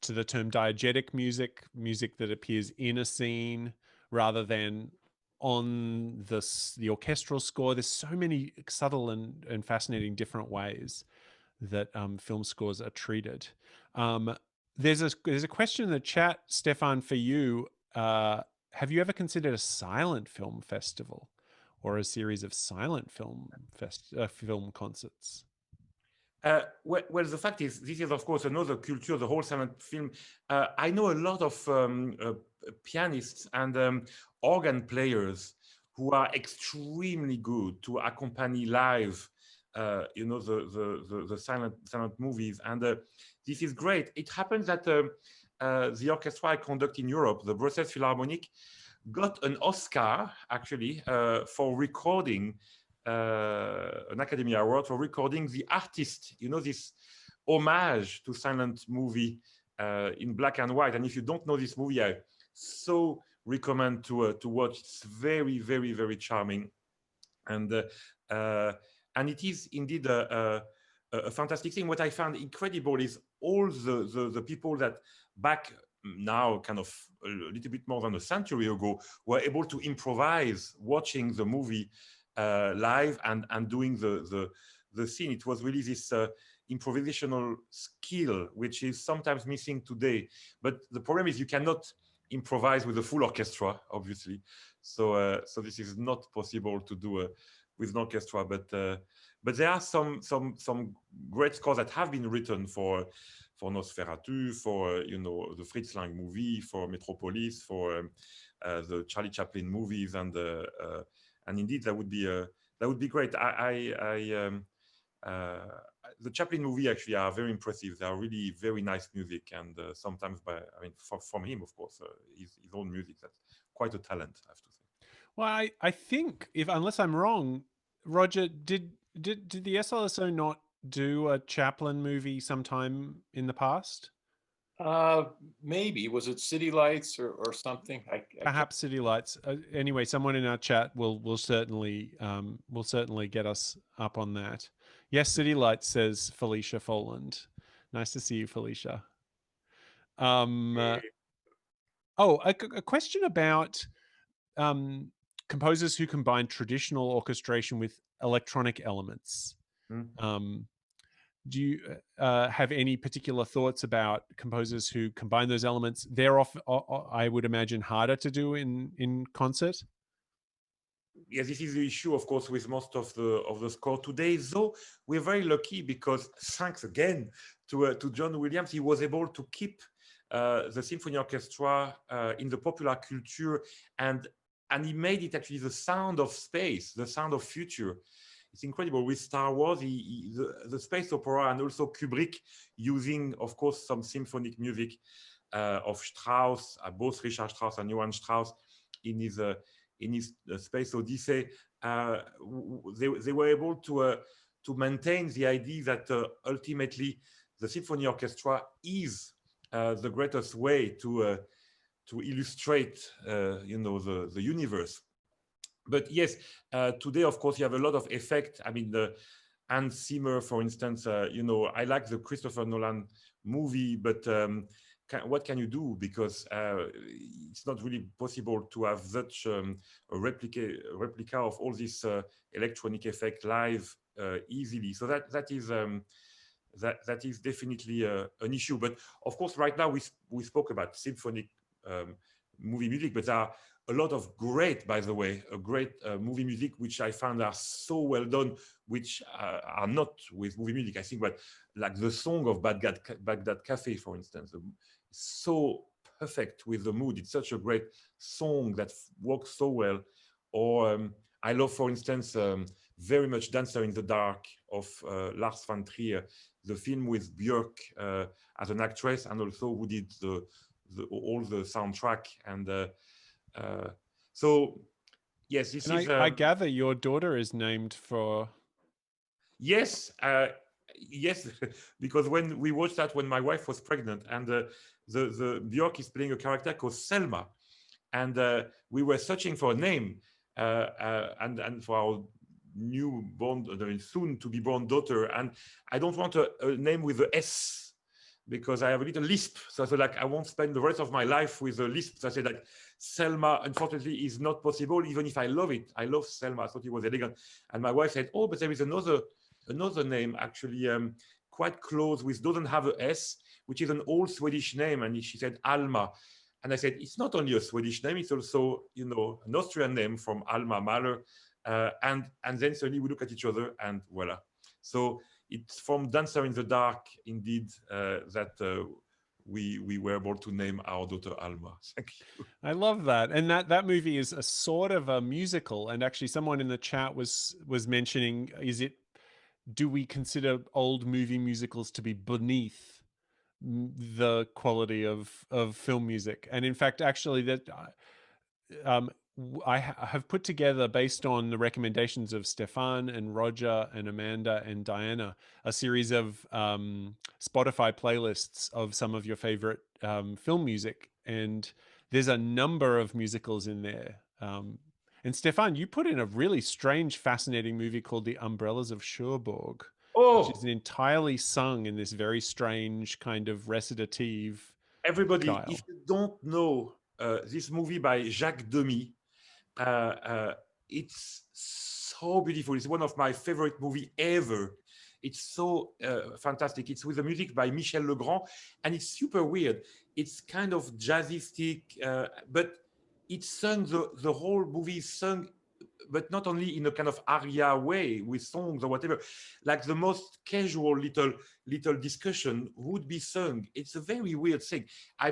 to the term diegetic music that appears in a scene rather than on the orchestral score. There's so many subtle and fascinating different ways that film scores are treated. There's a question in the chat, Stéphane, for you. Have you ever considered a silent film festival or a series of silent film film concerts? Well, the fact is, this is of course another culture, the whole silent film. I know a lot of pianists and organ players who are extremely good to accompany live, you know, the silent movies, and this is great. It happens that the orchestra I conduct in Europe, the Brussels Philharmonic, got an Oscar actually for recording, an Academy Award for recording The Artist, you know, this homage to silent movie in black and white. And if you don't know this movie, I so recommend to watch. It's very, very, very charming, and it is indeed a fantastic thing. What I found incredible is all the people that back now, kind of a little bit more than a century ago, were able to improvise watching the movie live and doing the scene. It was really this improvisational skill, which is sometimes missing today. But the problem is you cannot improvise with a full orchestra, obviously. So this is not possible to do with an orchestra. But there are some great scores that have been written for Nosferatu, for the Fritz Lang movie, for Metropolis, for the Charlie Chaplin movies, and indeed that would be great. The Chaplin movie actually are very impressive. They are really very nice music, and sometimes from him, of course, his own music. That's quite a talent, I have to say. Well, I think, unless I'm wrong, Roger, did the SLSO not do a Chaplin movie sometime in the past? Maybe was it City Lights or something? Perhaps City Lights. Anyway, someone in our chat will certainly get us up on that. Yes, City Lights, says Felicia Foland. Nice to see you, Felicia. A question about composers who combine traditional orchestration with electronic elements. Do you have any particular thoughts about composers who combine those elements? They're often, I would imagine, harder to do in concert. Yes, this is the issue, of course, with most of the score today. Though we're very lucky because thanks again to John Williams, he was able to keep the symphony orchestra in the popular culture, and he made it actually the sound of space, the sound of future. It's incredible with Star Wars, the space opera, and also Kubrick using, of course, some symphonic music of Strauss, both Richard Strauss and Johann Strauss, in his Space Odyssey. They were able to maintain the idea that ultimately the symphony orchestra is the greatest way to illustrate the universe. But yes, today, of course, you have a lot of effect. I mean, the Hans Zimmer, for instance, I like the Christopher Nolan movie, but what can you do? Because it's not really possible to have such a replica of all this electronic effect live easily. So that is definitely an issue. But of course, right now we spoke about symphonic movie music, but there are a lot of great, by the way, great movie music, which I found are so well done, which are not with movie music. I think, but like the song of Baghdad Cafe, for instance, so perfect with the mood. It's such a great song that works so well. Or I love, for instance, very much Dancer in the Dark of Lars van Trier, the film with Björk as an actress, and also who did all the soundtrack. And so, yes, this is. I gather your daughter is named for. Yes, yes, because when we watched that when my wife was pregnant, and the Björk is playing a character called Selma, and we were searching for a name, and for our soon to be born daughter, and I don't want a name with a S, because I have a little lisp. So I said, I won't spend the rest of my life with a lisp. So I said, Selma, unfortunately, is not possible, even if I love it. I love Selma. I thought it was elegant. And my wife said, oh, but there is another name, actually, quite close, which doesn't have a S, which is an old Swedish name. And she said, Alma. And I said, it's not only a Swedish name, it's also, an Austrian name from Alma Mahler. And then suddenly we look at each other, and voila. So it's from Dancer in the Dark, indeed, that we were able to name our daughter Alma. Thank you. I love that. And that movie is a sort of a musical. And actually someone in the chat was mentioning, do we consider old movie musicals to be beneath the quality of film music? And in fact, actually that I have put together, based on the recommendations of Stéphane and Roger and Amanda and Diana, a series of Spotify playlists of some of your favorite film music. And there's a number of musicals in there. And Stéphane, you put in a really strange, fascinating movie called The Umbrellas of Cherbourg, which is entirely sung in this very strange kind of recitative Everybody, style. If you don't know this movie by Jacques Demy, it's so beautiful. It's one of my favorite movies ever. It's so fantastic. It's with the music by Michel Legrand, and it's super weird. it's kind of jazzistic, but it's sung, the whole movie is sung, but not only in a kind of aria way with songs or whatever, like the most casual little discussion would be sung. It's a very weird thing. I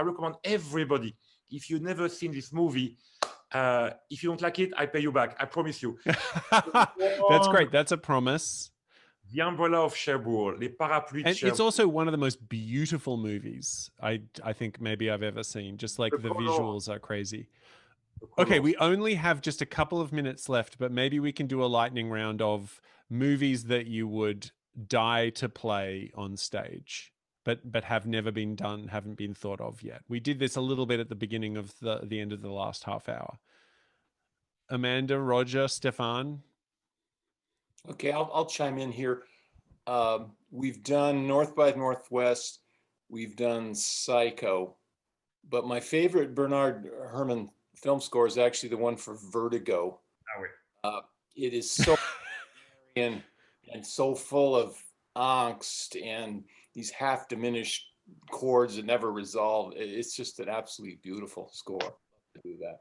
recommend everybody, if you've never seen this movie, if you don't like it, I pay you back. I promise you. That's great. That's a promise. The Umbrella of Cherbourg, Les Parapluies de And Cherbourg. it's also one of the most beautiful movies I think maybe I've ever seen. Just like the visuals are crazy. Okay, we only have just a couple of minutes left, but maybe we can do a lightning round of movies that you would die to play on stage, but have never been done, haven't been thought of yet. We did this a little bit at the beginning of the end of the last half hour. Amanda, Roger, Stéphane. Okay, I'll chime in here. We've done North by Northwest. We've done Psycho, but my favorite Bernard Herrmann film score is actually the one for Vertigo. It is so and so full of angst and these half diminished chords that never resolve. It's just an absolutely beautiful score to do that.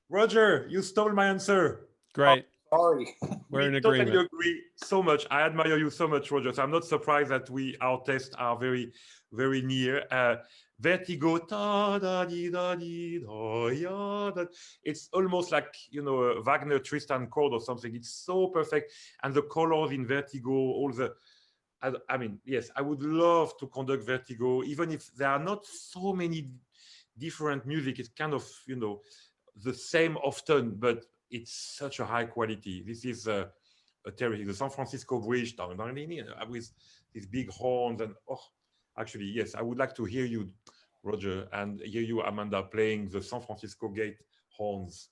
Roger, you stole my answer. Great. Sorry. We're in totally agreement. Agree so much. I admire you so much, Roger. So I'm not surprised that our tastes are very, very near. Vertigo, it's almost like, you know, a Wagner Tristan chord or something. It's so perfect. And the colors in Vertigo, all the, I mean, yes, I would love to conduct Vertigo, even if there are not so many different music. It's kind of, you know, the same often, but it's such a high quality. This is a terrific, the San Francisco Bridge with these big horns and actually, yes, I would like to hear you, Roger, and hear you, Amanda, playing the San Francisco Gate horns.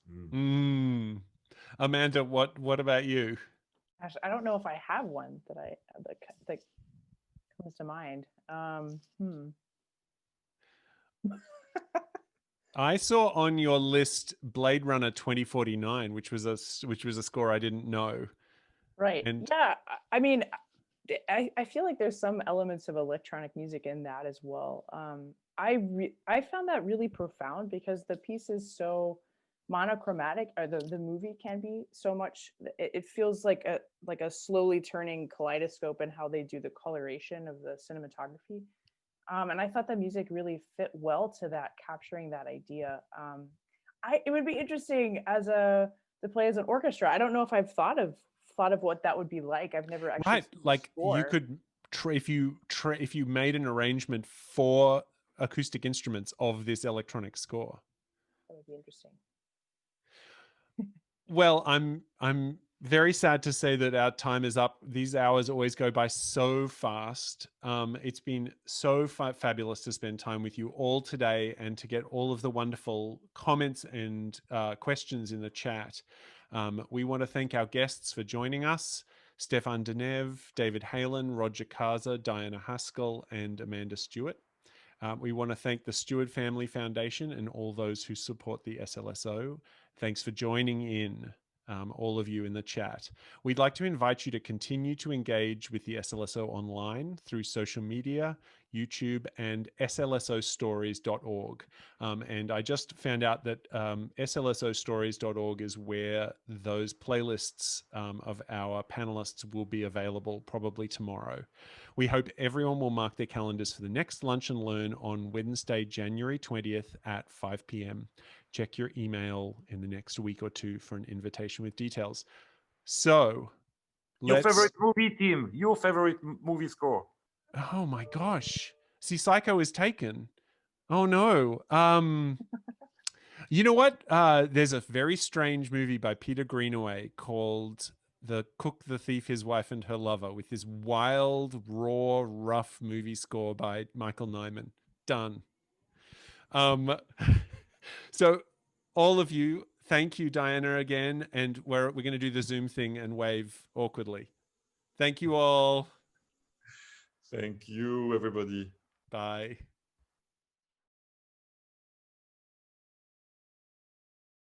Amanda, what about you? Gosh, I don't know if I have one that comes to mind. I saw on your list Blade Runner 2049, which was a score I didn't know. Right. And yeah, I mean, I feel like there's some elements of electronic music in that as well. I found that really profound because the piece is so monochromatic, or the movie can be so much. It feels like a slowly turning kaleidoscope in how they do the coloration of the cinematography. And I thought the music really fit well to that, capturing that idea. It would be interesting to play as an orchestra. I don't know if I've thought of what that would be like. I've never actually right, like you could if you made an arrangement for acoustic instruments of this electronic score. That would be interesting. Well, I'm very sad to say that our time is up. These hours always go by so fast. It's been so fabulous to spend time with you all today and to get all of the wonderful comments and questions in the chat. We want to thank our guests for joining us: Stéphane Denève, David Halen, Roger Kaza, Diana Haskell, and Amanda Stewart. We want to thank the Stewart Family Foundation and all those who support the SLSO. Thanks for joining in, all of you in the chat. We'd like to invite you to continue to engage with the SLSO online through social media, YouTube, and slsostories.org. And I just found out that slsostories.org is where those playlists of our panelists will be available probably tomorrow. We hope everyone will mark their calendars for the next Lunch and Learn on Wednesday, January 20th at 5 p.m. Check your email in the next week or two for an invitation with details. So, your favorite movie, Tim? Your favorite movie score? Oh my gosh! See, Psycho is taken. Oh no. You know what? There's a very strange movie by Peter Greenaway called The Cook, the Thief, His Wife, and Her Lover, with this wild, raw, rough movie score by Michael Nyman. Done. So all of you, thank you, Diana, again. And we're going to do the Zoom thing and wave awkwardly. Thank you all. Thank you, everybody. Bye.